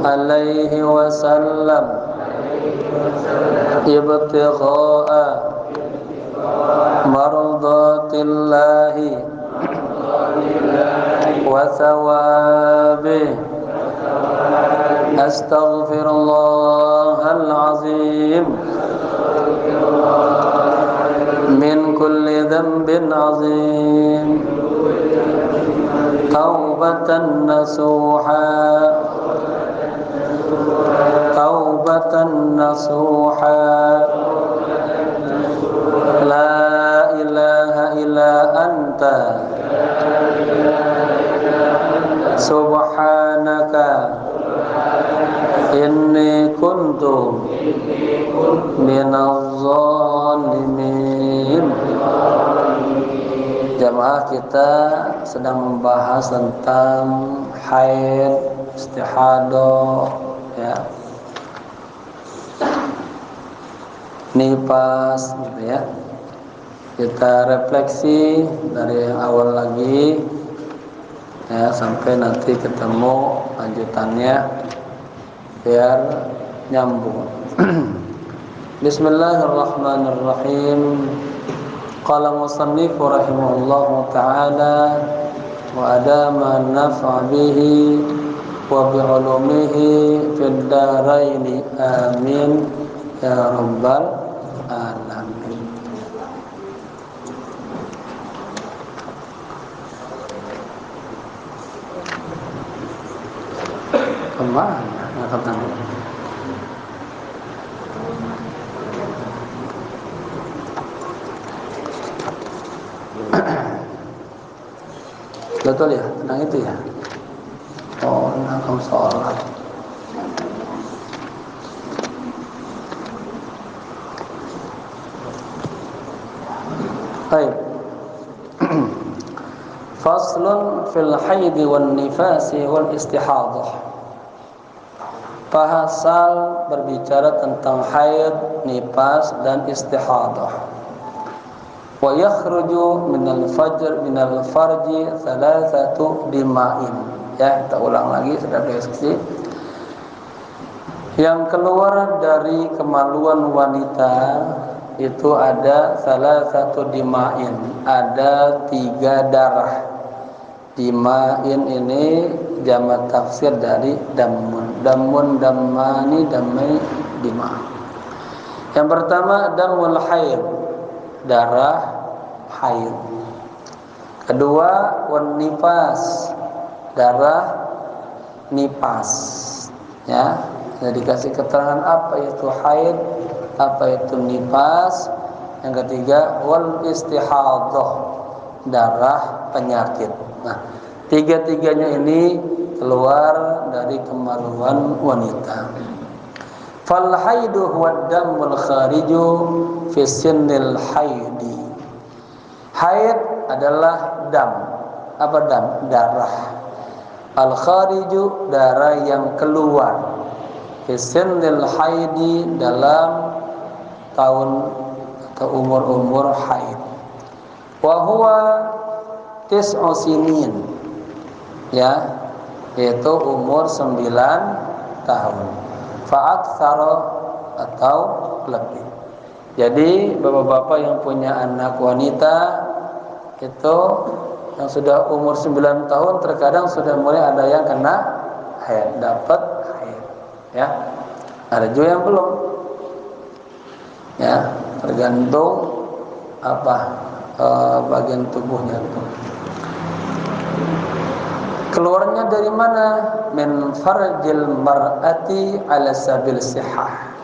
alaihi wasallam ibtigha'a mardatillahi wa thawabih. Astaghfirullahal azim min kulli dhanbin azim taubatan nasuha taubatan nasuha la ilaha illa anta subhanaka inni kuntu minaz zalimin. Jamaah, kita sedang membahas tentang haid, istihadah, ya, nifas, gitu ya. Kita refleksi dari awal lagi, ya, sampai nanti ketemu lanjutannya biar nyambung. Bismillahirrahmanirrahim. Qala musannif rahimahullahu ta'ala wa adama nafa bihi wa bi ulumihi fid darain amin ya rabbal alamin. Kemana katanya? Betul ya, tentang itu ya. Oh, kamu sholat. Baik. Faslun fil haidi wan nifasi wal istihadah. Pasal berbicara tentang haid, nifas dan istihadah. Wa yakhruju minal farji thalathatu dima'in. Ya, kita ulang lagi, sudah diskusi. Yang keluar dari kemaluan wanita itu ada thalathatu dima'in, ada 3 darah. Dima'in ini jamak tafsir dari damun, dammani, damai, dima'. Yang pertama damul haid, darah haid. Kedua wan nifas, darah nifas. Ya, jadi dikasih keterangan apa itu haid, apa itu nifas. Yang ketiga wal istihadah, darah penyakit. Nah, tiga-tiganya ini keluar dari kemaluan wanita. Fal haidu huwa damul khariju fi sinnil haidi. Haid adalah dam. Apa dam? Darah. Al khariju, darah yang keluar. Fi sinnil haidi, dalam tahun atau umur haid. Wa huwa tis'u sinin, ya, yaitu umur 9 tahun. Fa'aktsara atau lebih. Jadi bapak-bapak yang punya anak wanita itu yang sudah umur 9 tahun terkadang sudah mulai ada yang kena haid, dapat haid, ya. Ada juga yang belum. Ya, tergantung bagian tubuhnya itu. Keluarnya dari mana? Min farjil mar'ati ala sabil sihah.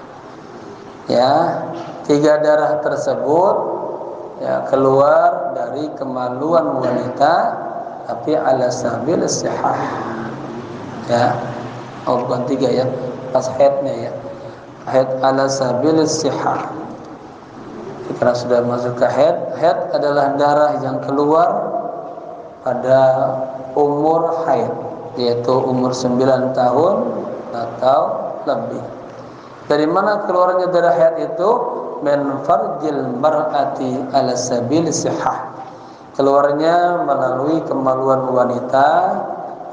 Ya, 3 darah tersebut ya keluar dari kemaluan wanita tapi ala sabil sihah. Ya. Oh, bukan 3 ya. Pas haidnya ya. Haid ala sabil sihah. Karena sudah masuk ke haid, haid adalah darah yang keluar pada umur haid, yaitu umur 9 tahun atau lebih. Dari mana keluarnya darah haid itu? Min farjil mar'ati ala sabil sihah. Keluarnya melalui kemaluan wanita,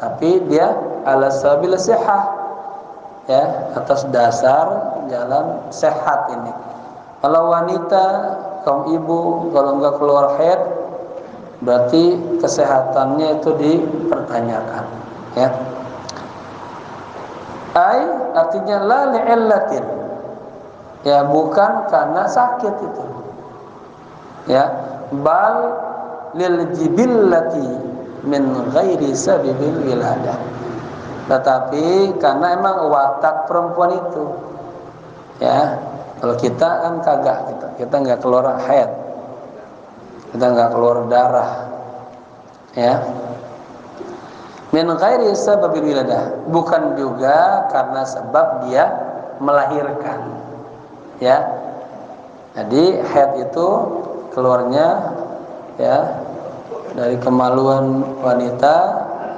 tapi dia ala sabil sihah, ya, atas dasar jalan sehat ini. Kalau wanita, kaum ibu, kalau enggak keluar haid, berarti kesehatannya itu dipertanyakan, ya. Ai artinya la li'illatin, ya, bukan karena sakit itu, ya, bal lil jibillati min ghairi sababil wiladah, tetapi karena emang watak perempuan itu, ya. Kalau kita kan kagak, kita nggak keluar haid, kita nggak keluar darah, ya. Min ghairi sababil wiladah, bukan juga karena sebab dia melahirkan, ya. Jadi haid itu keluarnya, ya, dari kemaluan wanita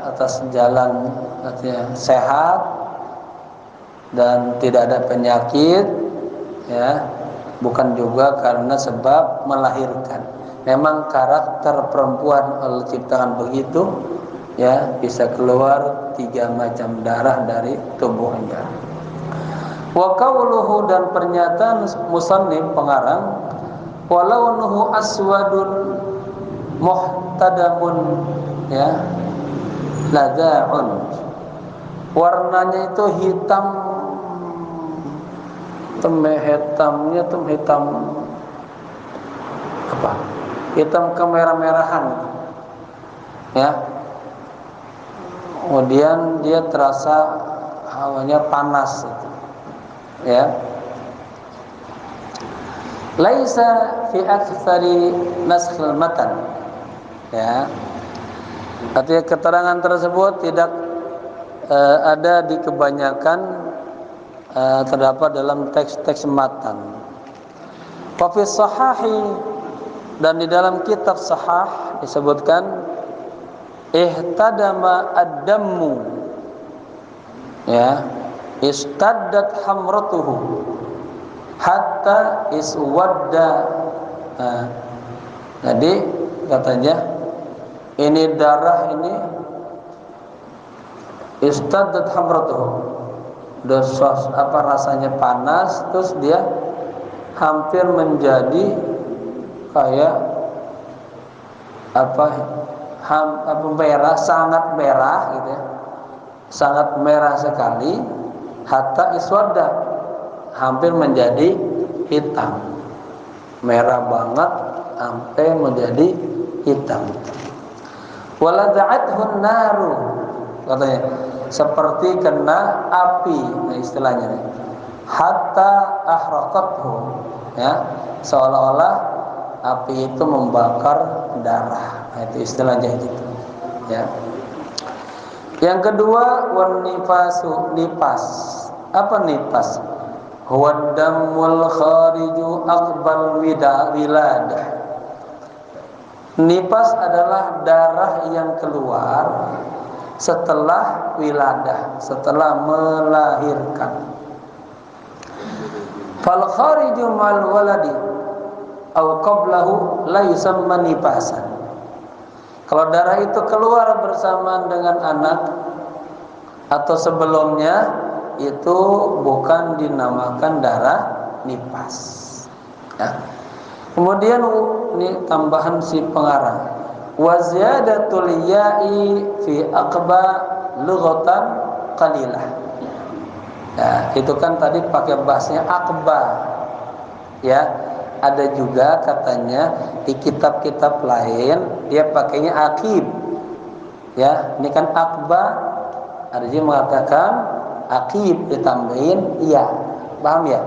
atas jalan artinya sehat dan tidak ada penyakit, ya, bukan juga karena sebab melahirkan. Memang karakter perempuan Allah ciptakan begitu, ya, bisa keluar 3 macam darah dari tubuhnya. Wa qawluhu, dan pernyataan musannif pengarang, walaunuhu aswadun muhtadamun, ya, ladza'un, warnanya itu hitam, hitamnya tuh hitam apa? Hitam kemerah-merahan, ya. Kemudian dia terasa hawanya panas itu, ya. Laisa fi aktsari naskhil matan, ya. Artinya keterangan tersebut tidak ada di kebanyakan terdapat dalam teks-teks matan. Fa fi sahahi, dan di dalam kitab sahah disebutkan ihtadama ad-dammu, ya, istaddat hamratuhu hatta iswadda. Jadi katanya ini darah ini istaddat hamratuhu, dosa apa rasanya panas, terus dia hampir menjadi kayak apa merah, sangat merah gitu, ya, sangat merah sekali. Hatta iswadda, hampir menjadi hitam, merah banget sampai menjadi hitam. Walada'athun naru, katanya seperti kena api, nah istilahnya nih. Hatta ahraqathu, ya, seolah-olah api itu membakar darah, nah, itu istilahnya gitu, ya. Yang kedua, wan nifasu, nipas. Apa nipas? Huwa damul khariju aqbal wiladah. Nipas adalah darah yang keluar setelah wiladah, setelah melahirkan. Fal khariju mal waladi au qablahu la yusamma nipasan. Kalau darah itu keluar bersamaan dengan anak atau sebelumnya, itu bukan dinamakan darah nipas, ya. Kemudian ini tambahan si pengarang, wa ziyadatul ya'i fi aqba lughatan qalilah. Ya, itu kan tadi pakai bahasnya aqba, ya. Ada juga katanya di kitab-kitab lain dia pakainya akib, ya. Ini kan aqba, ada juga mengatakan akib ditambahin iya, paham ya?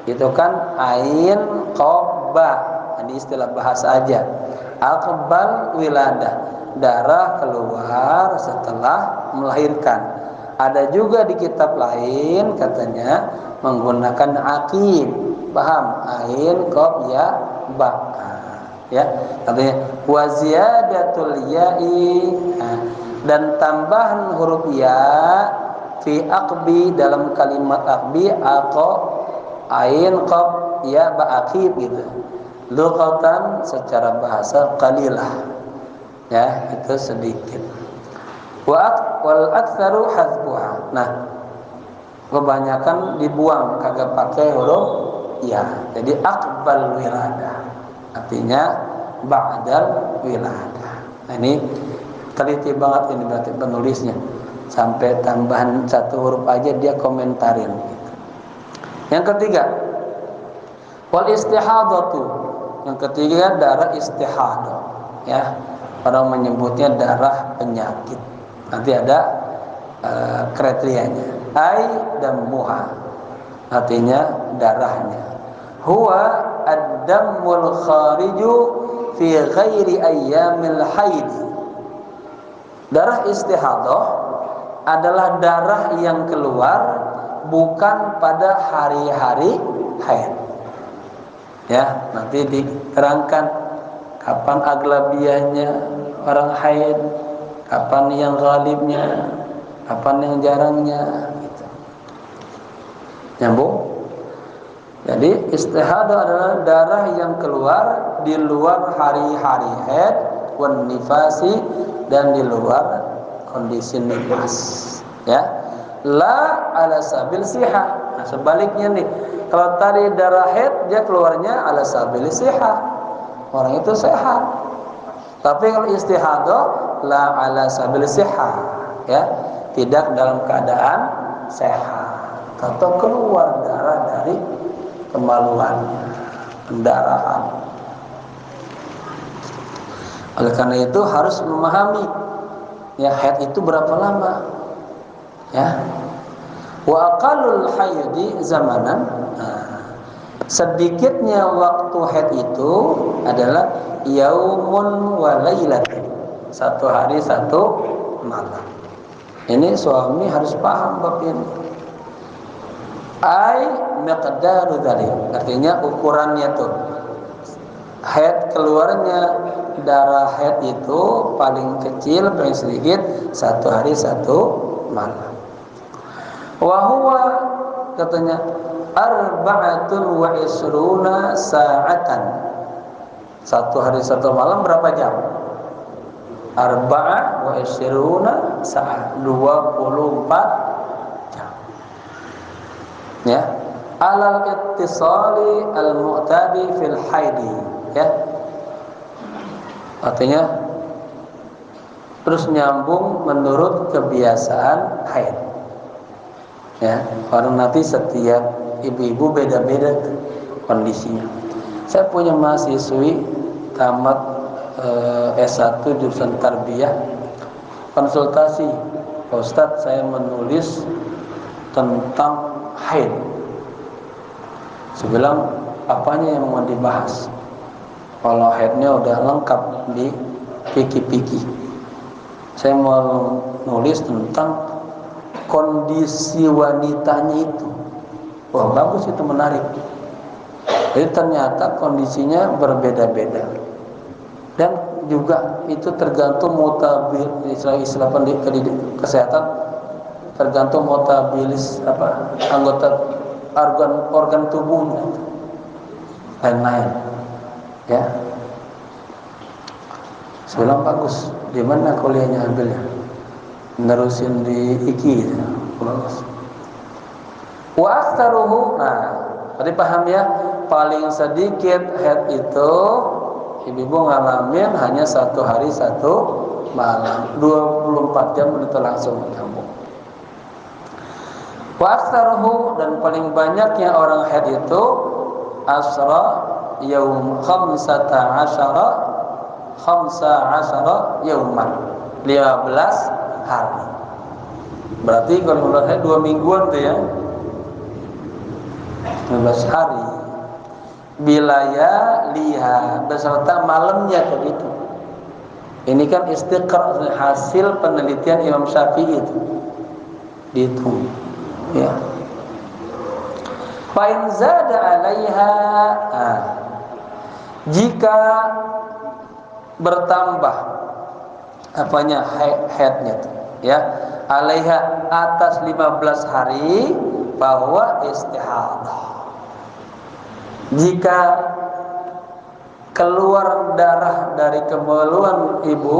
Itu kan ain qabba, ini istilah bahasa aja. Aqbal wiladah, darah keluar setelah melahirkan. Ada juga di kitab lain katanya menggunakan akib, paham? Ain qab ya ba, ya. Katanya wa ziyadatul ya'i, dan tambahan huruf ya fi aqbi, dalam kalimat aqbi, aqa ain qab ya ba akib gitu. Lughatan secara bahasa qalilah, ya, itu sedikit. Wa wal aktsaru hadzfuha. Nah, kebanyakan dibuang, kagak pakai huruf ya. Jadi aqbal wilada, artinya ba'dal wilada. Nah, ini teliti banget ini berarti penulisnya, sampai tambahan satu huruf aja dia komentarin gitu. Yang ketiga, wal istihadatu. Yang ketiga darah istihadah, ya. Orang menyebutnya darah penyakit. Nanti ada kriterianya. Ai dan muha, artinya darahnya. Huwa ad-dammul khariju fi ghairi ayyamil haid. Darah istihadah adalah darah yang keluar bukan pada hari-hari haid. Ya, nanti diterangkan kapan aglabiahnya orang haid, kapan yang ghalibnya, kapan yang jarangnya gitu. Nyambung? Jadi istihadah adalah darah yang keluar di luar hari-hari haid wan nifasi, dan di luar kondisi nifas, ya. La ala sabil sihah. Nah, sebaliknya nih, kalau tadi darah haid dia keluarnya ala sabil sihah, orang itu sehat. Tapi kalau istihadah la ala sabil sihah, ya, tidak dalam keadaan sehat, atau keluar darah dari kemaluannya, pendarahan. Oleh karena itu harus memahami, ya, haid itu berapa lama, ya. Wa aqallul haidi zamanan. Sedikitnya waktu haid itu adalah yaumun wa lailatin, satu hari satu malam. Ini suami harus paham bab ini. Ai miqdaru dzalik, artinya ukurannya tuh. Haid keluarnya darah haid itu paling kecil, paling sedikit satu hari satu malam. Wa huwa, katanya, arba'atun wa isruna sa'atan. Satu hari satu malam berapa jam? Arba'a wa isruna sa'at, 24 jam. Ya, alal ittisali al-mu'tadi fil haidi, ya. Artinya terus nyambung menurut kebiasaan haid. Ya, orang nanti setiap ibu-ibu beda-beda kondisinya. Saya punya mahasiswi tamat S1 jurusan tarbiyah, konsultasi, Pak Ustadz, saya menulis tentang haid. Saya bilang, apanya yang mau dibahas? Kalau haidnya udah lengkap di piki-piki, saya mau nulis tentang kondisi wanitanya itu. Wah, bagus, itu menarik. Jadi ternyata kondisinya berbeda-beda, dan juga itu tergantung mutabil, istilah pendidik kesehatan, tergantung mutabilis anggota organ tubuhnya, lain-lain, ya. Sebelum bagus, di mana kuliahnya ambilnya? Nerusin di IKI, ya. Bagus. Wa aktsaruhu, nah, tadi paham ya, paling sedikit haid itu ibu-ibu ngalamin hanya satu hari satu malam, 24 jam itu langsung nyambung. Wa aktsaruhu, dan paling banyaknya orang haid itu asra yaum 15 yauman, 15 hari. Berarti kalau menurut saya 2 mingguan tuh ya, 15 hari. Bilaya liha, beserta malamnya tuh itu. Ini kan istiqra, hasil penelitian Imam Syafi'i itu. Dihitung, ya. Fa in zada 'alaiha, jika bertambah apanya haidnya tuh, ya, 'alaiha, atas 15 hari, bahwa istihadah. Jika keluar darah dari kemaluan ibu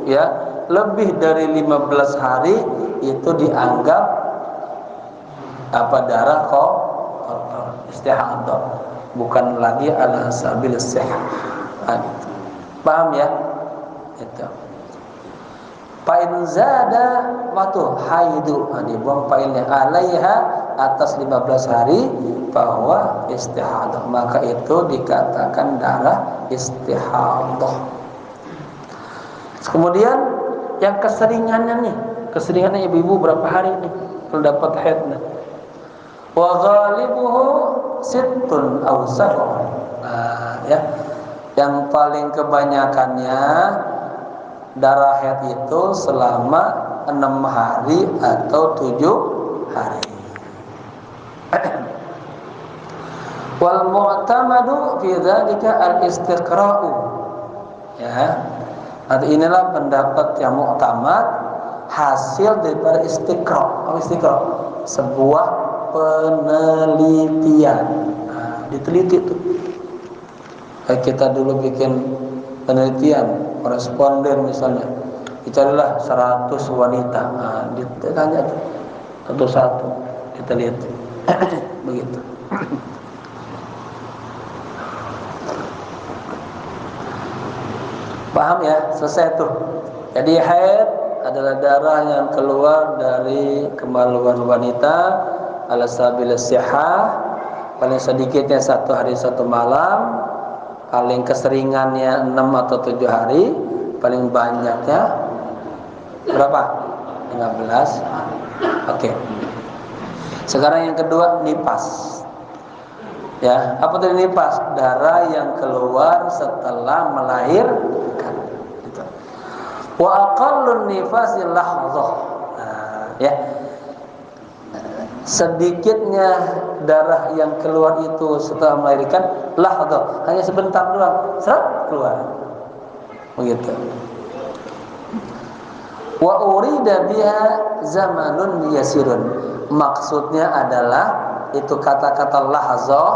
ya lebih dari 15 hari itu dianggap darah kok istihadah, bukan lagi ala sabil sihah. Gitu. Paham ya? Itu. Fa'in zada waktu haidu, dibuang fa'ilnya alaiha atas 15 hari bahwa istihadah, maka itu dikatakan darah istihadah. Kemudian yang keseringannya ibu-ibu berapa hari nih kalau dapat haid nih? Wa ghalibuhu sittun aw sab'un. Ya. Yang paling kebanyakannya darah haid itu selama 6 hari atau 7 hari. Wal mu'tamadu fi dzalika al-istiqra'u. Ya. Nanti inilah pendapat yang mu'tamad, hasil daripada istiqra'. Apa istiqra'? Sebuah penelitian. Diteliti tuh. Kayak kita dulu bikin penelitian koresponden misalnya, dicarilah 100 wanita, ditanya tuh satu-satu diteliti. Begitu. Paham ya? Selesai tuh. Jadi haid adalah darah yang keluar dari kemaluan wanita ala sabil sihah, paling sedikitnya 1 hari 1 malam, paling keseringannya 6 atau 7 hari, paling banyaknya berapa? 15. Oke. Sekarang yang kedua, nipas. Ya, apa tadi nipas? Darah yang keluar setelah melahirkan. Gitu. Wa aqallun nifasi lahdzah. Ya. Sedikitnya darah yang keluar itu setelah melahirkan lahdzah, hanya sebentar doang, seret keluar. Begitu. Wa urida biha zamanun yasirun. Maksudnya adalah itu kata-kata lahdzah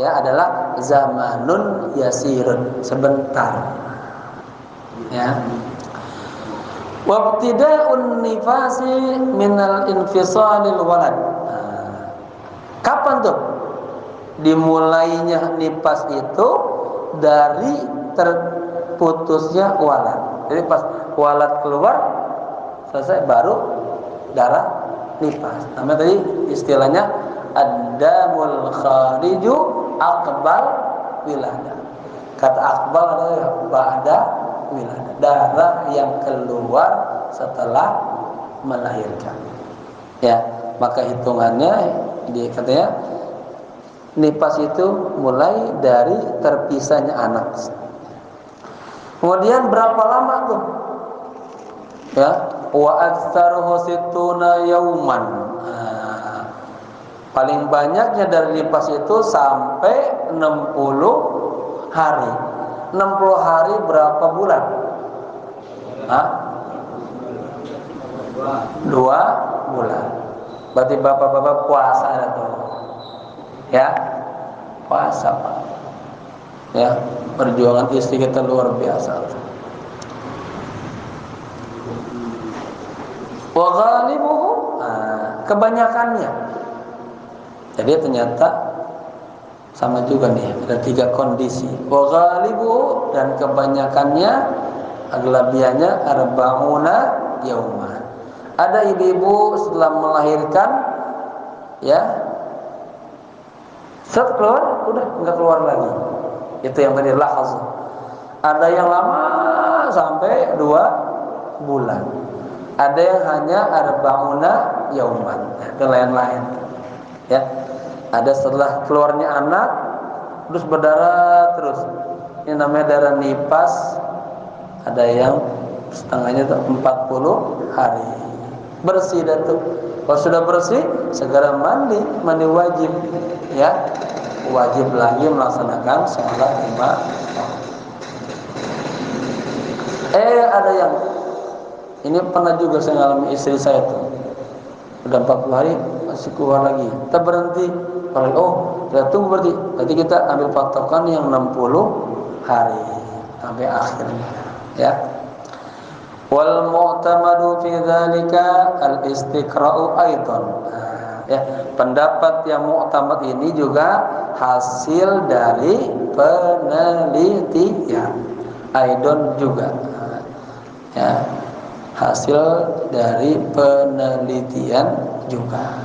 ya adalah zamanun yasirun, sebentar. Ya. Wabtida'un nifasi minal infisalil walad. Kapan tuh? Dimulainya nipas itu dari terputusnya walad. Jadi pas walad keluar selesai baru darah nipas. Namanya tadi istilahnya ad-damul khariju aqbal wilada. Kata aqbal adalah ba'da wilada, darah yang keluar setelah melahirkan. Ya, maka hitungannya katanya nipas itu mulai dari terpisahnya anak. Kemudian berapa lama tuh? Ya, wa aktsaruhu sittuna yauman. Paling banyaknya dari nipas itu sampai 60 hari. 60 hari berapa bulan? 2 bulan. Berarti bapak-bapak puasa ada tuh. Ya, puasa Pak. Ya, perjuangan istri kita luar biasa. Wa ghalibuhu, kebanyakannya. Jadi ternyata sama juga nih, ada 3 kondisi. Wa ghalibuhu, dan kebanyakannya, aglabiannya arba'una yauman. Ada ibu-ibu setelah melahirkan ya set keluar, udah enggak keluar lagi. Itu yang tadi lahaz. Ada yang lama sampai 2 bulan. Ada yang hanya arba'una yauman. Itu lain-lain. Ya. Ada setelah keluarnya anak terus berdarah terus. Ini namanya darah nipas. Ada yang setengahnya itu 40 hari. Bersih dah tuh. Kalau sudah bersih, segera mandi wajib. Ya. Wajib lagi melaksanakan sholat 5. Ada yang ini pernah juga saya ngalami istri saya tuh. Udah 40 hari masih keluar lagi. Kita berhenti. Kita tunggu berarti kita ambil patokan yang 60 hari sampai akhirnya, ya. Wal mu'tamadu fi dzalika al-istiqra'u aidan. Ya, pendapat yang mu'tamad ini juga hasil dari penelitian. Aidan juga. Ya, hasil dari penelitian juga.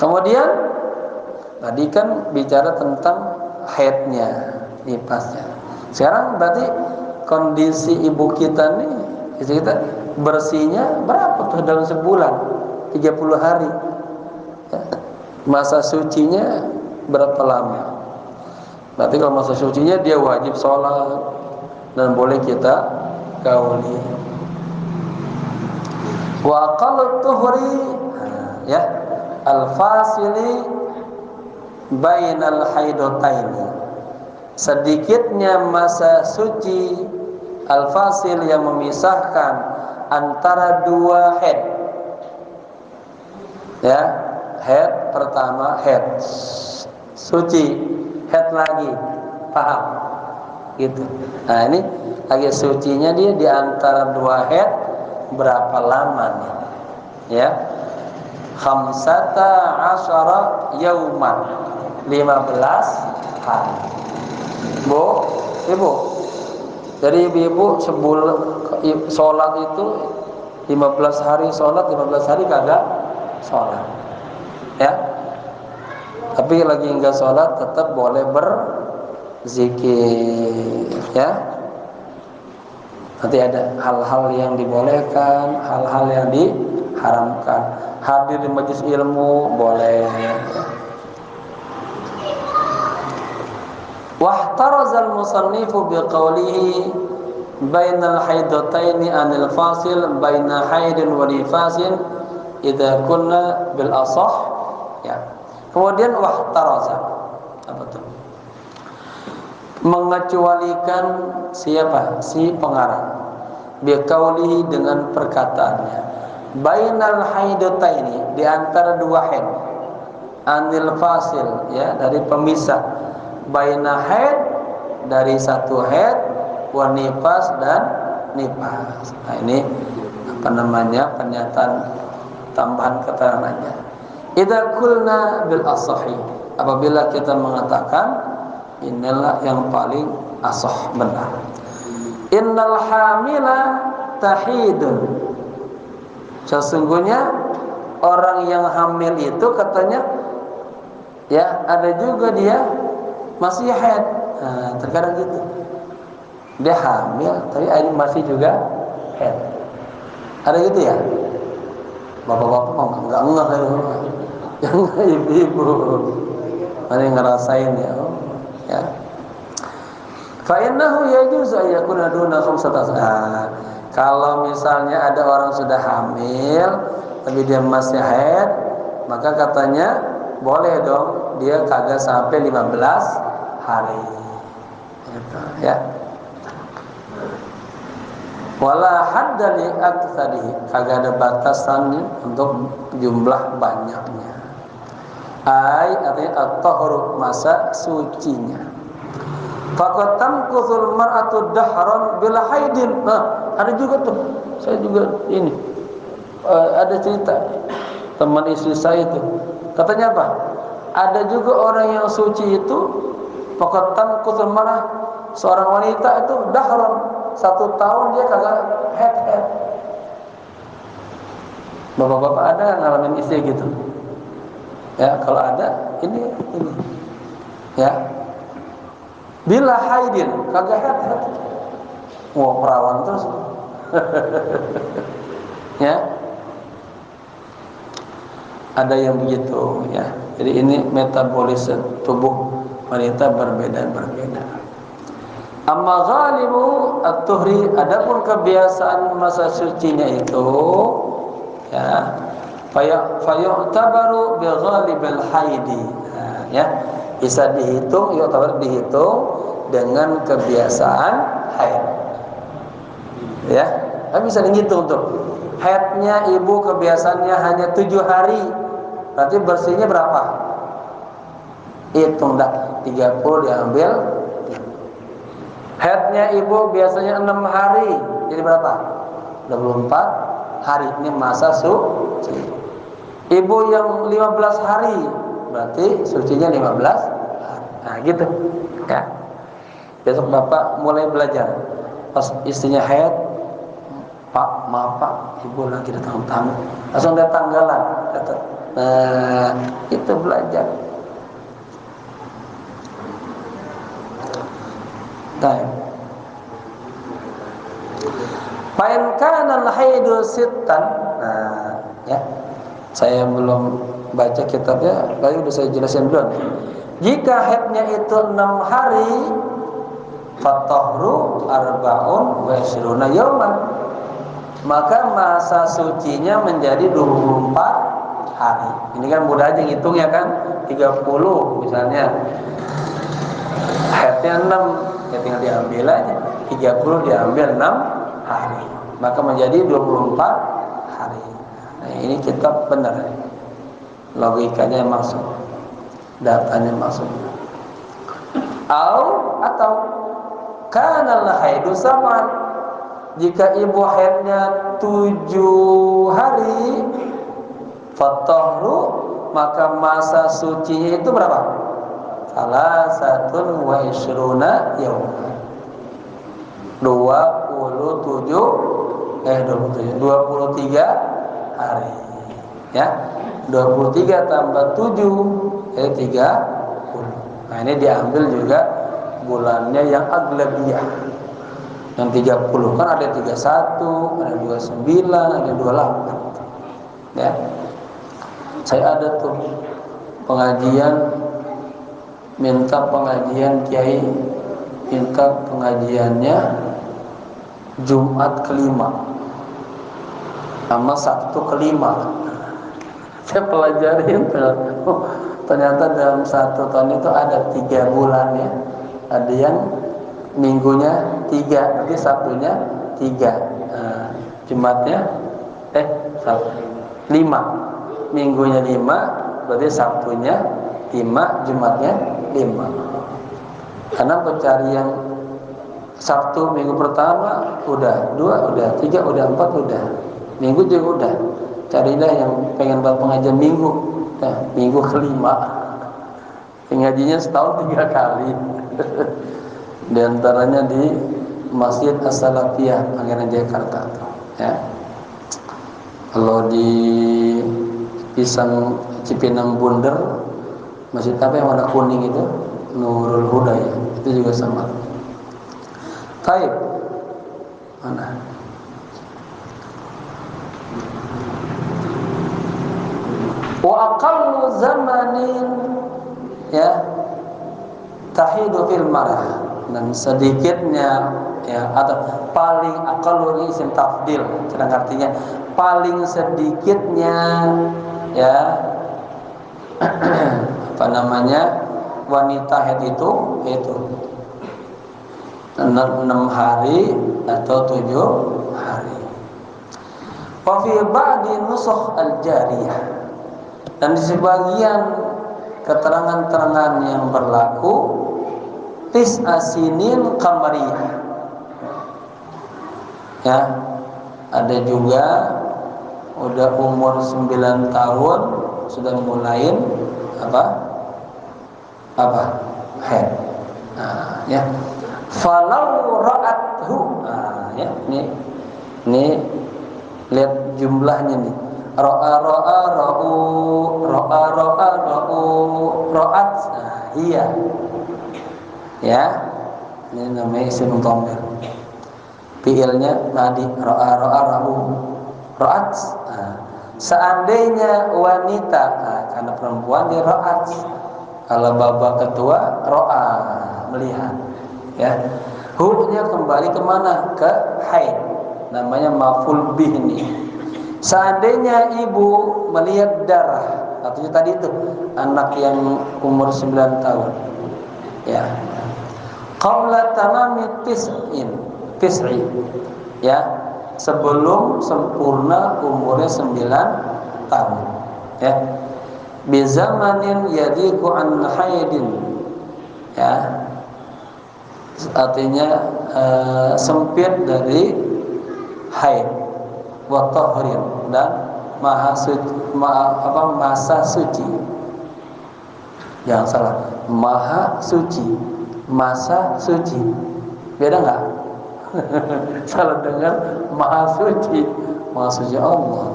Kemudian tadi kan bicara tentang haidnya, nifasnya. Sekarang berarti kondisi ibu kita nih, istri kita bersihnya berapa tuh dalam sebulan? 30 hari. Ya. Masa sucinya berapa lama? Berarti kalau masa sucinya dia wajib sholat dan boleh kita gauli. Wa aqallu tuhri, ya, al-fasili bainal haidataini. Sedikitnya masa suci al-fasil yang memisahkan antara dua haid. Ya, haid pertama, haid suci, haid lagi, paham? Gitu. Nah, ini lagi sucinya dia di antara dua haid berapa lama nih? Ya. 15 yauman, 15 hari. Bu, ibu. Jadi ibu sebulan sholat itu 15 hari sholat, 15 hari kagak sholat. Ya. Tapi lagi enggak sholat tetap boleh berzikir, ya. Nanti ada hal-hal yang dibolehkan, hal-hal yang diharamkan. Hadir di majelis ilmu boleh. Wahtarazal musannifu biqaulihi bainal haidataini anil fasil baina haidin wa nifasin idza kunna bil asah, ya. Kemudian wahtaraza, apa tuh? Mengecualikan siapa? Si pengarang. Biqaulihi, dengan perkataannya. Bainal haidataini, di antara dua haid. Anil fasil, ya, dari pemisah. Baina haid, dari satu haid, wa nifas, dan nifas. Nah, ini apa namanya? Pernyataan tambahan keterangannya. Idza qulna bil asahi, apabila kita mengatakan inilah yang paling asah, benar. Innal hamila tahidun, sesungguhnya orang yang hamil itu katanya, ya, ada juga dia masih haid. Nah, terkadang gitu, dia hamil tapi air masih juga haid. Ada gitu ya. Bapak-bapak mau enggak yang ibu-ibu ada yang ngerasain ya. Ya. Fa innahu yajuzu an yakuna duna khamsata. Kalau misalnya ada orang sudah hamil tapi dia masih haid, maka katanya boleh dong dia kagak sampai 15 hari. Gitu, ya. Wala hadda li aktsarihi, kagak ada batasan untuk jumlah banyaknya. Ai artinya at-tahur, masa sucinya. Faqad tamkuthul mar'atu dahran bila haidin. Nah, ada juga tuh. Saya juga ini ada cerita teman istri saya itu. Katanya apa? Ada juga orang yang suci itu faqad tamkuthul mar'ah, seorang wanita itu dahran, 1 tahun dia kagak haid. Bapak-bapak ada ngalamin istri gitu? Ya, kalau ada ini. Ya. Bila haidin, kagak haid. Wah, perawan terus. Ya. Ada yang begitu, ya. Jadi ini metabolisme tubuh wanita berbeda-berbeda. Amma ghalibu at-tuhri, adapun kebiasaan masa sucinya itu, ya, fayu'tabaru bi ghalibil haidi. Nah, ya, bisa dihitung, dihitung dengan kebiasaan haid. Ya, kan bisa dihitung tuh. Haidnya ibu kebiasaannya hanya 7 hari. Berarti bersihnya berapa? Hitung dah, 30 diambil Haidnya ibu biasanya 6 hari. Jadi berapa? 24 hari. Ini masa suci. Ibu yang 15 hari, berarti sucinya 15 hari. Nah, gitu. Ya. Besok Bapak mulai belajar. Pas istrinya haid, Pak, maaf Pak, ibu lagi datang tamu. Langsung ada tanggalan. Nah, itu belajar. Baik. Fa'in kana al-haidu sittan. Nah, ya. Saya belum baca kitabnya, baru udah saya jelasin dulu. Jika haidnya itu 6 hari, fatahru arba'un wa ishruna yauman. Maka masa sucinya menjadi 24 hari. Ini kan mudah aja ngitungnya kan. 30 misalnya. Haidnya 6, ya tinggal diambil aja. 30 diambil 6 hari. Maka menjadi 24 hari. Nah, ini kitab benar. Logikanya masuk. Datanya masuk. Atau kana al-haidu saman. Jika ibu haidnya 7 hari, fatahru, maka masa sucinya itu berapa? Salasatun wa ishruna yaum. 23 hari. Ya. 23 tambah 7 30. Nah, ini diambil juga bulannya yang aglabiyah. Yang 30 kan ada 31, ada 29, ada 28. Ya. Saya ada tuh pengajian, minta pengajian kiai, minta pengajiannya Jumat kelima sama Sabtu kelima. Saya pelajarin, ternyata dalam 1 tahun itu ada 3 bulan ya. Ada yang minggunya 3, nanti Sabtunya 3, Jumatnya Sabtu 5, minggunya 5, berarti Sabtunya 5, Jumatnya 5. Karena pencari yang Sabtu minggu pertama udah 2, udah 3, udah 4, udah minggu juga udah. Carilah yang pengen buat pengajian minggu, minggu kelima. Pengajiannya setahun 3 kali. Di antaranya di Masjid As-Salafiyah Pangeran Jakarta. Ya. Kalau di Cipinang Bunder, masjid apa yang warna kuning itu, Nurul Huda ya, itu juga sama. Baik, mana? Wa aqallu zamanin ya tahidu fil marah, dan sedikitnya ya, atau paling aqallu isim tafdil, sedang artinya paling sedikitnya ya apa namanya wanita haid itu 6 hari atau 7 hari. Wa fi ba'di nusakh al-jariyah, dan di sebagian keterangan-keterangan yang berlaku tis'asinin qamariyah. Ya, ada juga udah umur 9 tahun sudah mulai haid. Nah, ya. Falau ra'athu. Nah, ya, ini lihat jumlahnya nih. Ra'at. Nah, iya. Ya. Ini namanya isim dhamir. Fi'ilnya madi, ra'u. Ra'at. Nah, seandainya wanita, karena perempuan dia ra'at. Kalau baba ketua ra'a, melihat. Ya. Hu-nya kembali kemana? Ke haid. Namanya maf'ul bih ini. Seandainya ibu melihat darah, artinya tadi itu anak yang umur 9 tahun. Ya. Qabla tamami tis'i. Ya. Sebelum sempurna umurnya 9 tahun. Ya. Bi zamanin yadiku an haidin. Ya. artinya sempit dari haid, wa tahrin, dan masa suci. Jangan salah, maha suci, masa suci, beda nggak? Salah dengar, maha suci Allah.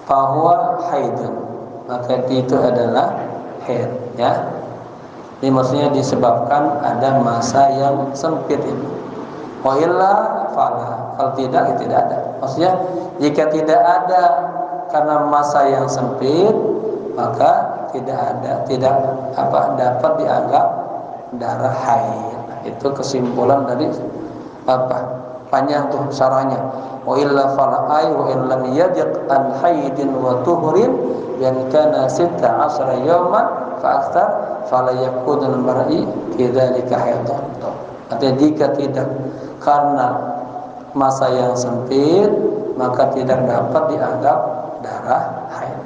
Fahuwa haidun, maka itu adalah haid, ya. Ini maksudnya disebabkan ada masa yang sempit itu. Wa illa fala, kalau tidak, ya tidak ada. Maksudnya jika tidak ada karena masa yang sempit, maka tidak dapat dianggap darah haid. Itu kesimpulan dari panjang tuh syarahnya. Wa illa fala ay wa in lam yajid an haidin wa tuhrin yan kana 16 yawman fa aktsar fala yakunu al-mar'i fi dzalika haidun. Artinya jika tidak karena masa yang sempit, maka tidak dapat dianggap darah haid.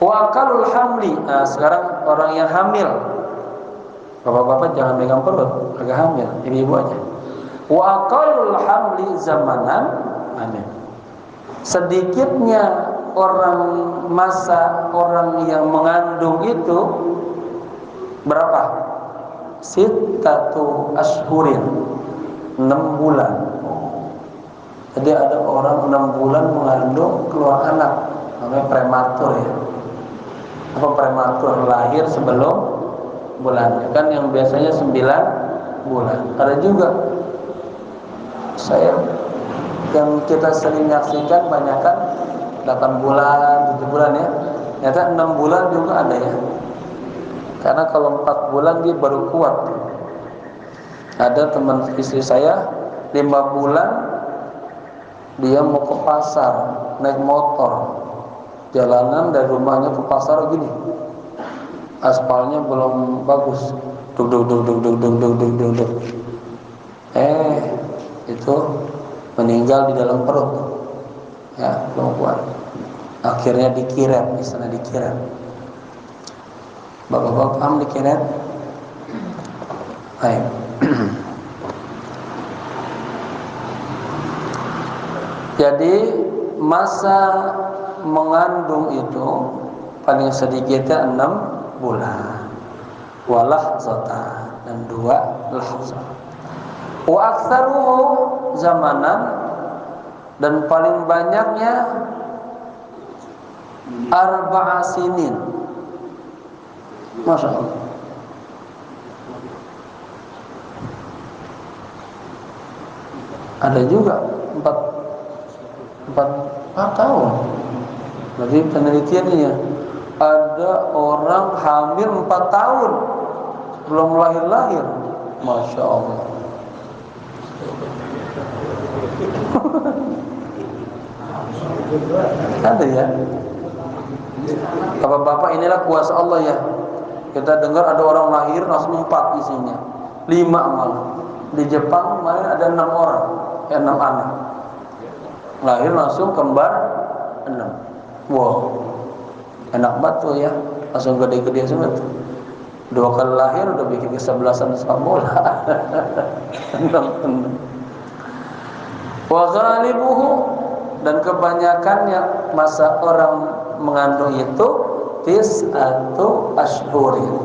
Wa aqallul hamli. Nah, sekarang orang yang hamil. Bapak-bapak jangan pegang perut, agak hamil, ibu-ibu aja. Wa aqallul hamli zamanan, amin. Sedikitnya masa orang yang mengandung itu berapa? Sittatu ashhurin, 6 bulan. Jadi ada orang 6 bulan mengandung keluar anak, namanya prematur, ya. Apa prematur, lahir sebelum bulannya. Kan yang biasanya 9 bulan. Ada juga yang kita sering nyaksikan banyakan 8 bulan, 7 bulan, ya. Ternyata 6 bulan juga ada, ya. Karena kalau 4 bulan dia baru kuat. Ada teman istri saya 5 bulan dia mau ke pasar naik motor, jalanan dari rumahnya ke pasar gini, aspalnya belum bagus, duk. Itu meninggal di dalam perut, ya, belum kuat. Akhirnya dikirim, di sana dikirim. Bapak-bapak paham dikirim? Baik. Jadi masa mengandung itu paling sedikitnya 6 bulan. Walah zota, dan 2 lahzah. Wa aktsaruhu zamanan, dan paling banyaknya 4 sinin. Masya Allah. Ada juga 4 tahun. Berarti penelitiannya, ya, ada orang hamil 4 tahun belum lahir. Masya Allah. Ada, ya. Bapak-bapak, inilah kuasa Allah, ya. Kita dengar ada orang lahir langsung 4 isinya, 5 malah. Di Jepang kemarin ada 6 orang, 6 anak lahir langsung kembar 6. Wow, enak banget tuh, ya. Langsung gede-gede semua tuh. 2 kali lahir udah bikin kesebelasan sepak bola. 6. Wa ghalibuhu, dan kebanyakannya masa orang mengandung itu tis'atu ashhurin,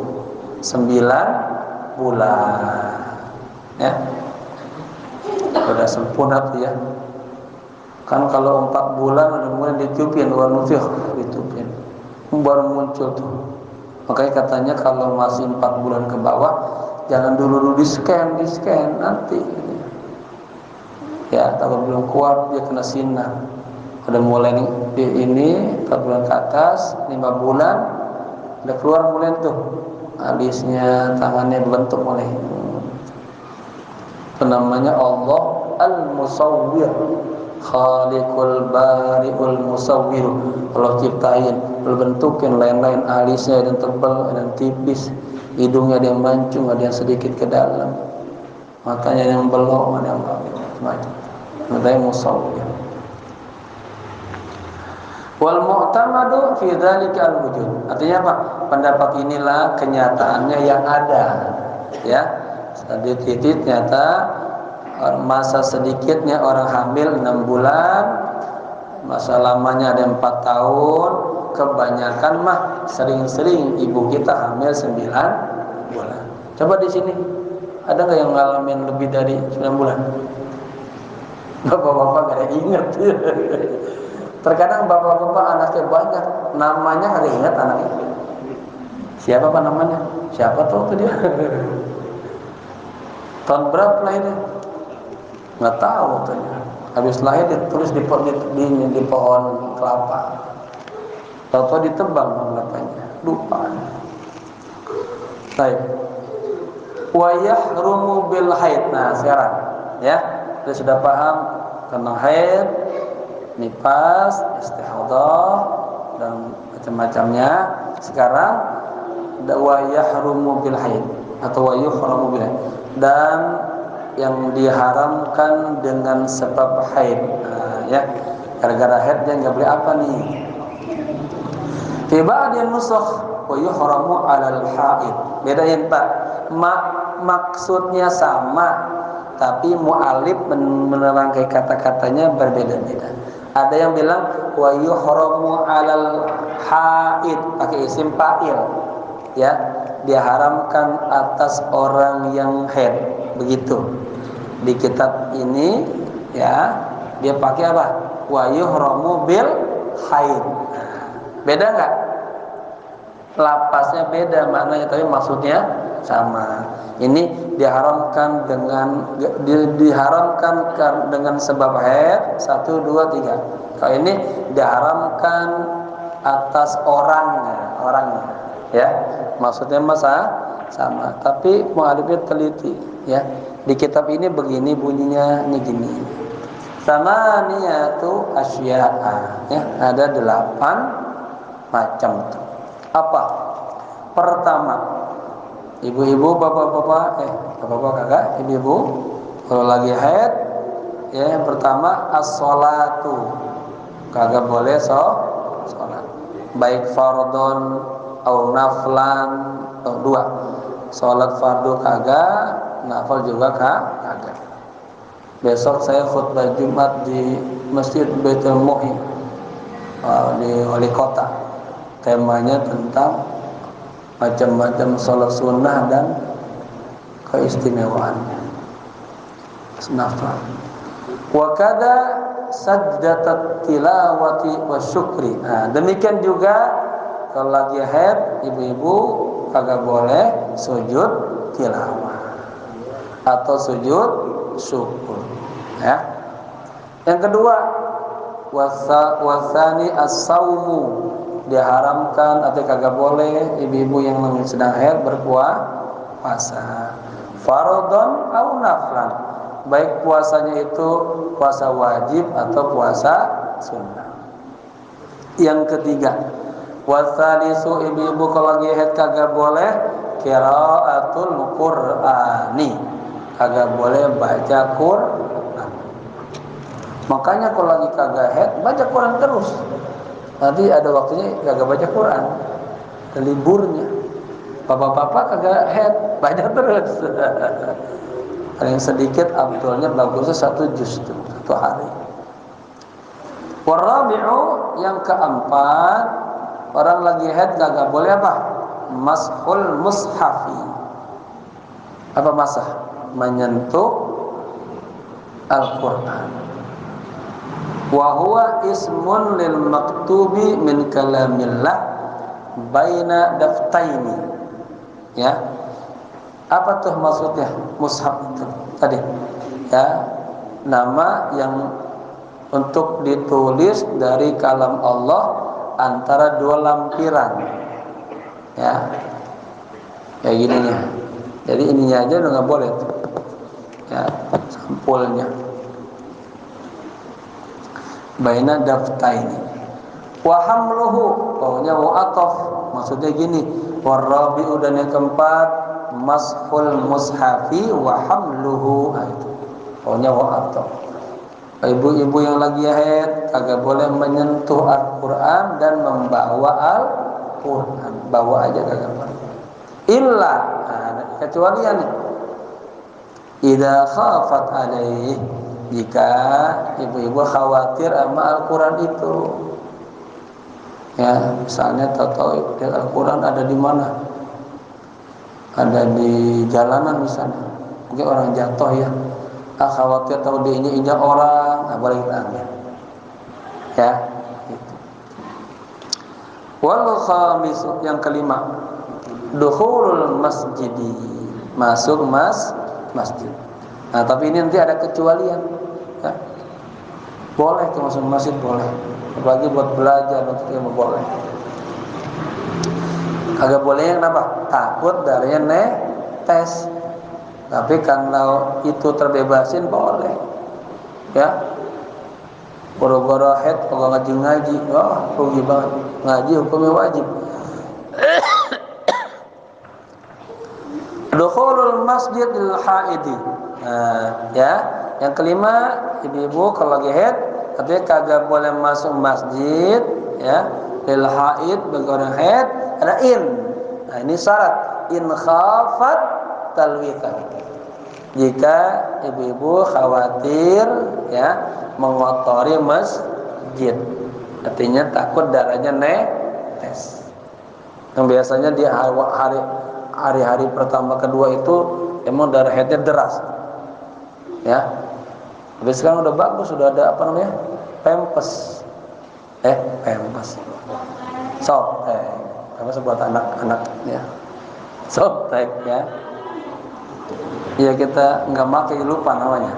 9 bulan, ya. Sudah sempurna tuh, ya. Kan kalau 4 bulan udah mulai ditiupin, wa nufikh, ditiupin, baru muncul tuh. Makanya katanya kalau masih 4 bulan ke bawah jangan dulu di scan nanti, ya, takut belum kuat dia kena sinar. Udah mulai nih ini 4 bulan ke atas, 5 bulan udah keluar mulai tuh alisnya, tangannya bentuk mulai. Itu namanya Allah Al-Musawwir, Khaliqul Bari'ul Musawwir. Allah ciptain, Allah bentukin lain-lain, alisnya ada yang tebal, ada yang tipis, hidungnya ada yang mancung, ada yang sedikit ke dalam, matanya yang belok, ada yang macam-macam. Namanya Musawwir. Wal mu'tamadu fi dzalika al-wujud. Artinya apa? Pendapat inilah kenyataannya yang ada, ya. Sedikit ternyata masa sedikitnya orang hamil 6 bulan, masa lamanya ada 4 tahun. Kebanyakan mah sering-sering ibu kita hamil 9 bulan. Coba di sini ada nggak yang ngalamin lebih dari 9 bulan? Bapak-bapak nggak ada ingat. Terkadang bapak-bapak anaknya banyak, namanya nggak ada ingat anaknya. Siapa pak namanya? Siapa tahu tuh dia? Tahun berapa lahirnya? Nggak tahu tuh. Habis lahir ditulis di pohon kelapa. Tahu-tahu ditebang kelapanya. Lupa. Baik. Wa yahrumu bil haid. Nah, sekarang ya, kita sudah paham tentang haid, nifas, istihadah dan macam-macamnya. Sekarang wa yahrumu bil haid atau wa yuhramu bil haid, dan yang diharamkan dengan sebab haid. Nah, ya, gara-gara haid dia nggak boleh apa nih? Fi ba'din nusakh wa yuhramu 'alal haid. Bedain Pak. Maksudnya sama, tapi mu'alif menerangkai kata-katanya berbeda-beda. Ada yang bilang wa yuhramu 'alal haid pakai isim fa'il. Ya, diharamkan atas orang yang haid. Begitu. Di kitab ini ya, dia pakai apa? Wa yuhramu bil haid. Beda enggak? Lapasnya beda maknanya, tapi maksudnya sama. Ini diharamkan dengan sebab haid 1, 2, 3. Kalau ini diharamkan atas orangnya, ya. Maksudnya sama. Tapi mu'alifnya teliti, ya. Di kitab ini begini bunyinya, ini gini. Sama niyatu asya'a, ya. Ada 8 macam tuh. Apa? Pertama, ibu-ibu, bapak-bapak, bapak-bapak kagak, ibu-ibu kalau lagi haid, ya yang pertama as-sholatu, kagak boleh sholat, baik fardhon atau naflan, atau 2, sholat fardu kagak, nafal juga kagak. Besok saya khutbah Jumat di Masjid Baitul Mu'i di wali kota. Temanya tentang macam-macam sholat sunnah dan keistimewaannya. Nafal. Wa kada sajdatat tilawati wa syukri. Nah, demikian juga kalau lagi haid, ibu-ibu kagak boleh sujud tilawah atau sujud syukur. Ya. Yang kedua, wasani as-saumu, diharamkan atau kagak boleh ibu-ibu yang sedang haid berpuasa. Fardhon atau naflan, baik puasanya itu puasa wajib atau puasa sunnah. Yang ketiga, wasalisu, ibu-ibu kalau lagi haid kagak boleh qiraatul Qur'ani, kagak boleh baca Quran. Makanya kalau lagi kagak haid baca Quran terus. Nanti ada waktunya kagak baca Quran, ada liburnya. Bapak-bapak kagak haid baca terus. Paling sedikit abdulnya bagusnya 1 juz 1 hari. Warabi'u, yang keempat, orang lagi haid kagak boleh apa? Mashul mushafi. Apa masah? Menyentuh Al-Quran. Wa huwa ismun lil maktubi min kalamillah baina daftaini. Ya. Apa tuh maksudnya mushaf itu tadi? Ya, nama yang untuk ditulis dari kalam Allah antara 2 lampiran. Ya. Kayak gininya. Jadi ininya aja udah enggak boleh tuh. Ya, sampulnya. Baina daftaini wa hamluhu, pokoknya mu'athaf, maksudnya gini, warabi'u, dan yang keempat mashul mushafi wa hamluhu. Nah, itu pokoknya mu'athaf. Ibu-ibu yang lagi haid kagak boleh menyentuh Al-Quran dan membawa Al-Quran, bawa aja kagak boleh. Illa, nah, kecualian nih, Idza khafat alaih, jika ibu-ibu khawatir sama Al-Quran itu, ya misalnya tahu Al-Quran ada di mana, ada di jalanan misalnya, mungkin orang jatuh ya, khawatir tahu diinjak orang, boleh kita ambil, ya. Gitu. Wal khamis, yang kelima, dukhulul masjidi, masuk masjid. Nah, tapi ini nanti ada kecualian, ya. Boleh ke masuk masjid, boleh, apalagi buat belajar untuk ilmu, boleh. Agak bolehnya kenapa? Takut darinya netes. Tapi kalau itu terbebasin boleh, ya. Goro-goro head kalau ngaji, rugi banget. Ngaji hukumnya wajib. Dukhulul masjidil haidi. Nah, ya. Yang kelima, ibu-ibu kalau lagi haid, tapi kagak boleh masuk masjid, ya. Lil haid, bagi orang haid, ada in. Nah, ini syarat. In khafat talwitha. Jika ibu-ibu khawatir, ya, mengotori masjid, artinya takut darahnya netes. Yang biasanya di hari-hari pertama kedua itu emang darah haidnya deras, ya. Tapi sekarang udah bagus, sudah ada apa namanya, pempes, pempes buat anak-anak, ya, softtek, ya. Ya kita nggak pakai, lupa namanya.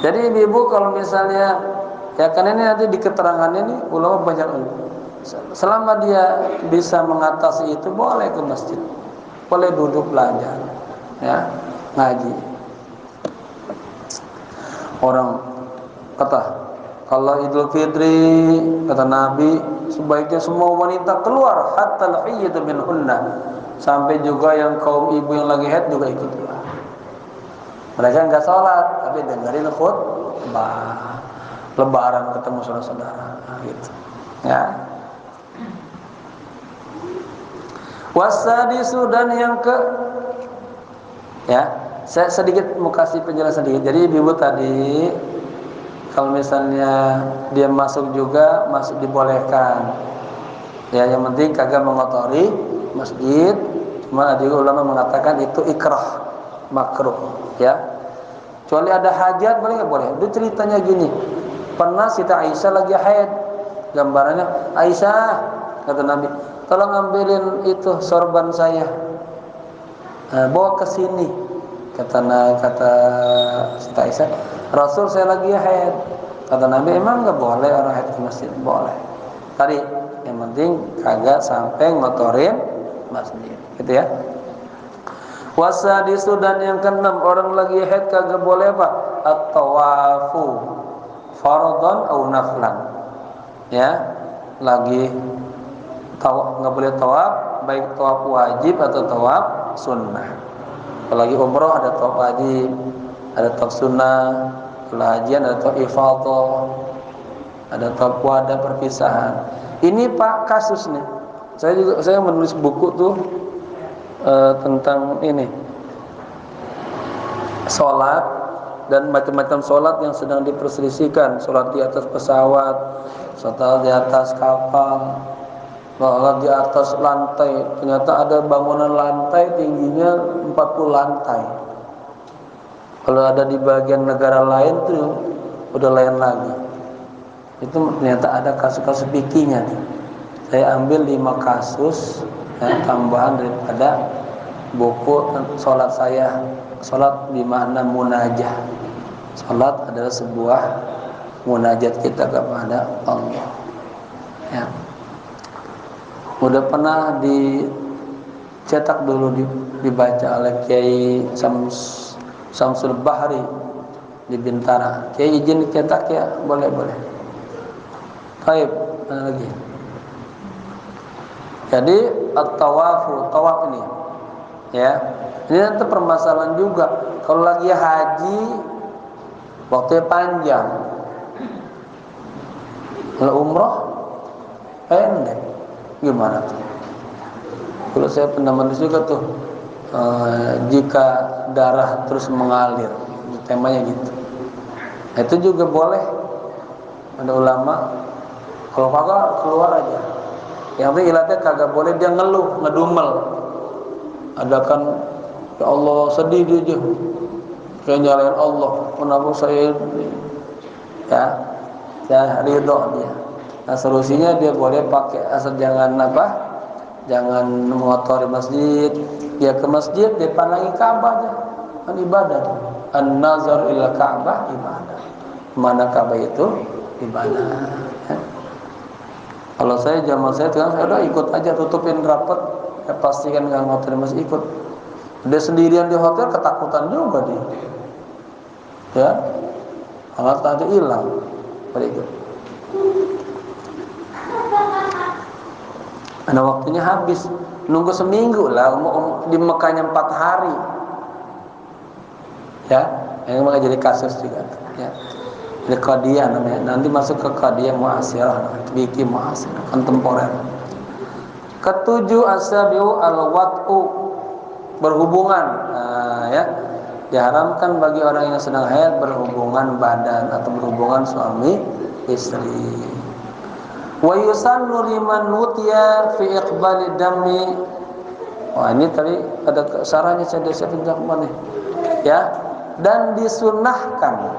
Jadi ibu kalau misalnya, ya kan ini nanti di keterangannya ini ulama banyak, selama dia bisa mengatasi itu boleh ke masjid, boleh duduk belajar, ya, ngaji. Orang kata kalau Idul Fitri, kata Nabi, sebaiknya semua wanita keluar, hatta al-hayyid minhunna, sampai juga yang kaum ibu yang lagi haid juga ikut keluar. Mereka enggak sholat tapi dengerin khutbah, lebaran ketemu saudara-saudara, gitu, ya. Wasadisu, dan yang ke, ya, saya sedikit mau kasih penjelasan sedikit. Jadi ibu tadi kalau misalnya dia masuk juga, masuk dibolehkan, ya, yang penting kagak mengotori masjid. Cuma ada juga ulama mengatakan itu ikrah, makruh, ya. Kecuali ada hajat boleh nggak boleh. Itu ceritanya gini, pernah Siti Aisyah lagi haid, gambarannya, Aisyah, kata Nabi, tolong ambilin itu sorban saya, bawa ke sini. Kata Siti Aisyah, Rasul saya lagi haid. Kata Nabi, emang nggak boleh orang haid ke masjid? Boleh. Tadi yang penting kagak sampai ngotorin masjid, gitu ya. Wasadisu, dan yang keenam, orang lagi haid kagak boleh apa? At-tawafu fardhan au naflan, ya, lagi nggak boleh tawaf, baik tawaf wajib atau tawaf sunnah. Apalagi umroh ada tawaf wajib, ada tawaf sunnah. Kalau hajian ada tawaf ifadah, ada tawaf wada, perpisahan. Ini Pak kasusnya. Saya menulis buku tuh tentang ini, sholat dan macam-macam sholat yang sedang diperselisihkan. Sholat di atas pesawat, sholat di atas kapal, sholat di atas lantai. Ternyata ada bangunan lantai tingginya 40 lantai. Kalau ada di bagian negara lain tuh udah lain lagi. Itu ternyata ada kasus-kasus bikinya. Saya ambil 5 kasus, ya, tambahan daripada buku sholat saya. Sholat bermakna munajah. Sholat adalah sebuah munajat kita kepada Allah, ya. Udah pernah dicetak dulu, dibaca oleh Kiai Samsul Bahri di Bintara. Kiai izin cetak, ya, boleh. Baik, mana lagi? Jadi at-tawafu, tawaf ini, ya. Ini nanti permasalahan juga. Kalau lagi haji waktunya panjang. Kalau umroh pendek. Gimana tuh? Kalau saya pernah menulis juga tuh jika darah terus mengalir, temanya gitu. Itu juga boleh. Ada ulama kalau kagak keluar aja. Yang penting ilatnya kagak boleh dia ngeluh, ngedumel. Ada kan, ya Allah sedih dia, kayak nyalain Allah. Kenapa saya ya ridho dia. Nah solusinya dia boleh pakai, asal jangan jangan mengotori masjid. Dia ke masjid dia pandangi Ka'bah aja, kan ibadah. An-nazar ila Ka'bah ibadah. Mana Ka'bah itu ibadah. Kalau saya zaman saya udah ikut aja, tutupin rapat, ya pastikan nggak ngotori masjid, ikut. Dia sendirian di hotel ketakutan juga dia. Ya, alat tadi hilang, berikut. Ada waktunya habis, nunggu seminggu lah, di Mekahnya 4 hari. Ya, ini malah jadi kasus juga. Ya, jadi qadiyah namanya. Nanti masuk ke qadiyah mu'asirah, fikih mu'asirah, kontemporer. Ketujuh asabiu al-wat'u, berhubungan. Nah, ya, diharamkan bagi orang yang sedang haid berhubungan badan atau berhubungan suami istri. Wa yusannu liman nutiya fi iqbali dammi. Wah, ini tadi ada sarahnya, saya pinjam kemana? Ya, dan disunnahkan,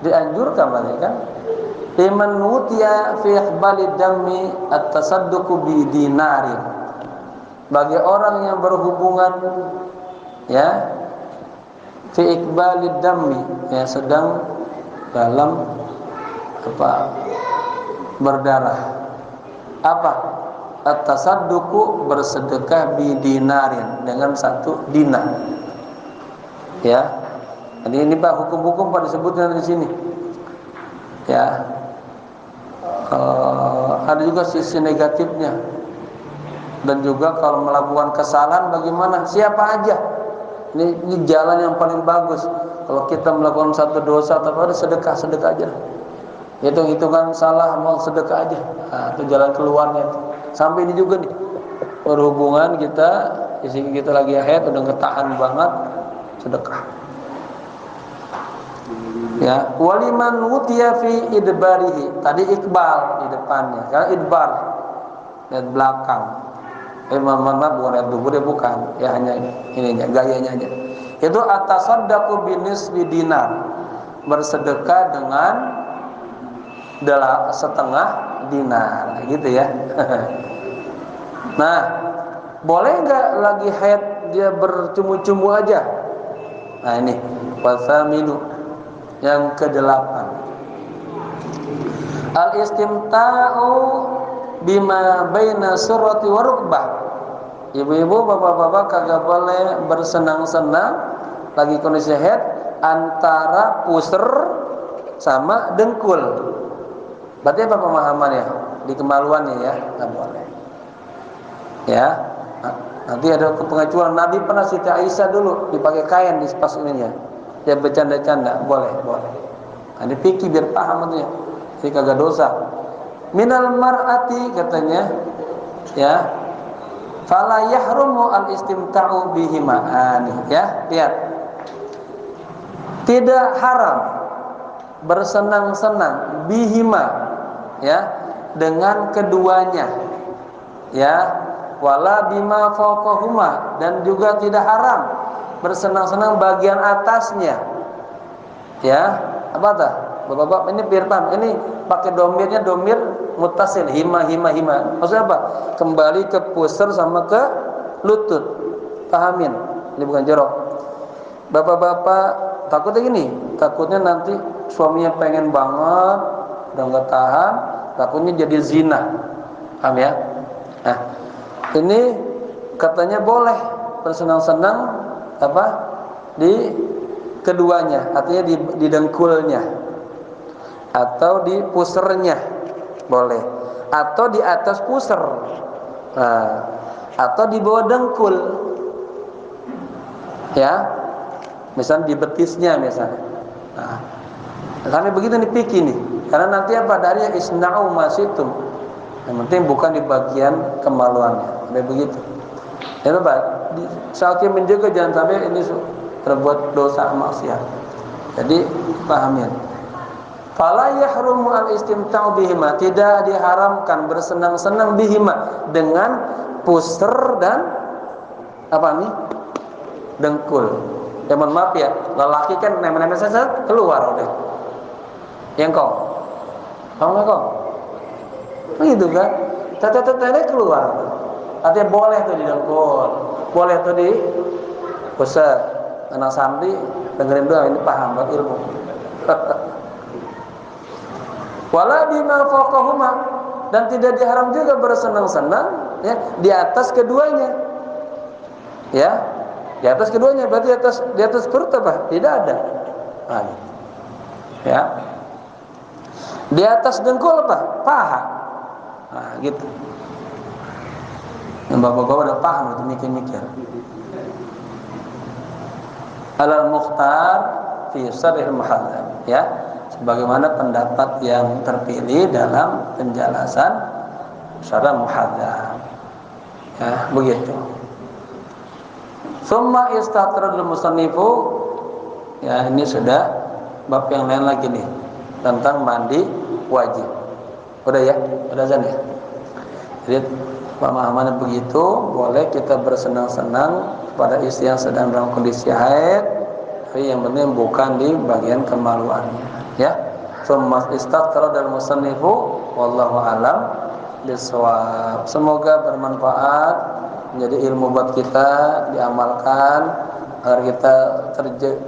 dianjurkan berarti kan, liman nutiya fi iqbali dammi at-tasadduqu bi dinarin, bagi orang yang berhubungan ya fi iqbali dammi, ya sedang dalam berdarah, at-tasadduqu, bersedekah bi dinarin, dengan 1 dinar. Ya, jadi ini Pak, hukum-hukum Pak disebutkan di sini. Ya, ada juga sisi negatifnya. Dan juga kalau melakukan kesalahan bagaimana? Siapa aja? Ini jalan yang paling bagus. Kalau kita melakukan satu dosa atau apa, sedekah aja. Hitung-hitungan salah, mau sedekah aja. Nah, itu jalan keluarnya. Sampai ini juga nih, berhubungan kita, isi kita lagi haid, udah ketahan banget, sedekah. Ya, waliman wutiya fi idbarihi. Tadi iqbal di depannya, sekarang idbar, dan belakang. Maaf, bukan ayat dubur, bukan. Ya hanya ininya, gayanya aja. Itu atasaddaqu binisbi dinar, bersedekah dengan 1/2 dinar, gitu ya. Nah, boleh nggak lagi haid dia bercumu-cumu aja? Nah ini wasamilu, yang ke-8, al-istimta'u bima baina surrati wa rukbah. Ibu-ibu, bapak-bapak kagak boleh bersenang-senang lagi kondisi haid antara pusar sama dengkul. Berarti apa pemahamannya? Di kemaluannya ya, nggak boleh. Ya, nanti ada pengecualian. Nabi pernah Siti Aisyah dulu dipakai kain di pas ininya. Ya bercanda-canda, boleh. Nah, dipikir biar paham itu ya. Jadi kagak dosa. Minal mar'ati katanya, ya. Fala yahrumu al-istimta'u bihima. Ya, lihat. Tidak haram bersenang-senang bihima, ya, dengan keduanya. Ya, wala bima fawqahuma, dan juga tidak haram bersenang-senang bagian atasnya. Ya, apa dah? Bapak-bapak ini biar paham. Ini pakai domirnya domir mutasil, hima. Maksudnya apa? Kembali ke pusar sama ke lutut. Pahamin. Ini bukan jorok. Bapak-bapak takutnya gini, takutnya nanti suaminya pengen banget, udah nggak tahan, takutnya jadi zina. Paham ya? Nah, ini katanya boleh bersenang-senang di keduanya, artinya di dengkulnya atau di pusernya boleh, atau di atas puser, atau di bawah dengkul, ya, misalnya di betisnya misalnya. Karena begitu nih pikir nih, karena nanti apa dari isna'u masitum, yang penting bukan di bagian kemaluannya, kayak begitu. Ya Bapak. saking menjaga jangan sampai ini terbuat dosa maksiat. Jadi pahamin. Fala yahrumu al-istimta'u bihima, tidak diharamkan bersenang-senang bihima dengan pusar dan apa nih? Dengkul. Ya mohon maaf ya, lelaki kan nemen-nemen saja keluar udah. Yang kau. Tahu enggak kau? Begitu kan? Tete-tete keluar. Artinya boleh tuh didengkul, boleh tuh di pusar. Anak santri dengerin doang, ini paham buat ilmu. Wala bima fawqahuma, dan tidak diharam juga bersenang-senang ya di atas keduanya. Ya, di atas keduanya berarti di atas perut apa? Tidak ada. Nah, ya. Di atas dengkul apa? Paha. Nah, gitu. Yang bapak-bapak udah paham itu mikir-mikir. Al-Mukhtar fi Sharh al-Muhadzab, ya. Sebagaimana pendapat yang terpilih dalam penjelasan Syarah Muhadzab. Ya, begitu. Summa istatradul musannifu, ya ini sudah bab yang lain lagi nih tentang mandi wajib. Udah ya? Udah azan ya? Jadi pemahamannya begitu, boleh kita bersenang-senang pada istri yang sedang dalam kondisi haid, tapi yang penting bukan di bagian kemaluannya. Ya, summa istatradul musannifu wallahu alam bisawab. Semoga bermanfaat, menjadi ilmu buat kita, diamalkan agar kita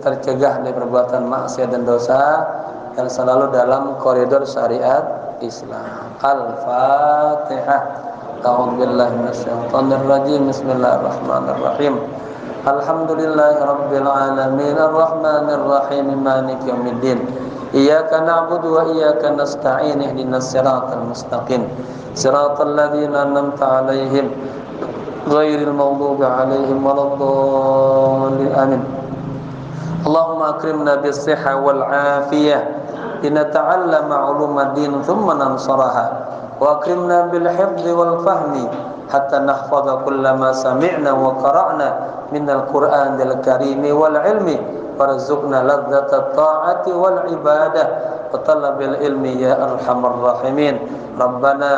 tercegah dari perbuatan maksiat dan dosa dan selalu dalam koridor syariat Islam. Al-Fatihah. A'udzubillahi minasyaitonir rajim. Bismillahirrahmanirrahim. Alhamdulillahirabbil alamin arrahmanir rahim maliki yaumiddin. Iyyaka na'budu wa iyyaka nasta'in ihdinas siratal mustaqim. Siratal ladzina an'amta 'alaihim ghairil maghdubi 'alaihim waladdallin. Amin. Allahumma akrimna bis-sihha wal 'afiyah linata'allama 'ulumaddin thumma nansuraha wa akrimna bil hifdzi wal fahmi hatta nahfadha kullama sami'na wa qara'na minal Qur'anil karim wal ilmi warzuqna ladzata ta'ati wal ibadah wa talabil ilmi ya arhamar rahimin. Rabbana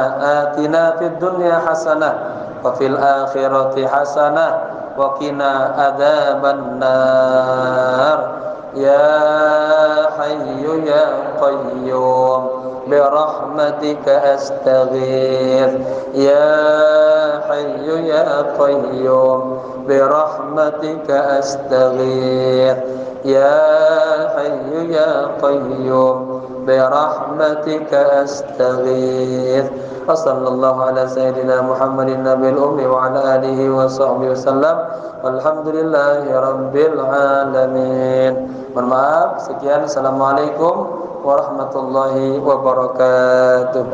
atina fid dunya hasanah wa fil akhirati hasanah wa qina adzaban nar. Ya hayyu ya qayyum bi rahmatika astaghith. Ya hayyu ya qayyum bi rahmatika astaghith. Ya hayyu ya qayyum bi rahmatika astaghith. Wa sallallahu ala sayyidina Muhammadin nabiyil ummi wa ala alihi wa sahbihi wasallam. Walhamdulillahi rabbil alamin. Mohon maaf, sekian. Assalamualaikum warahmatullahi wabarakatuh.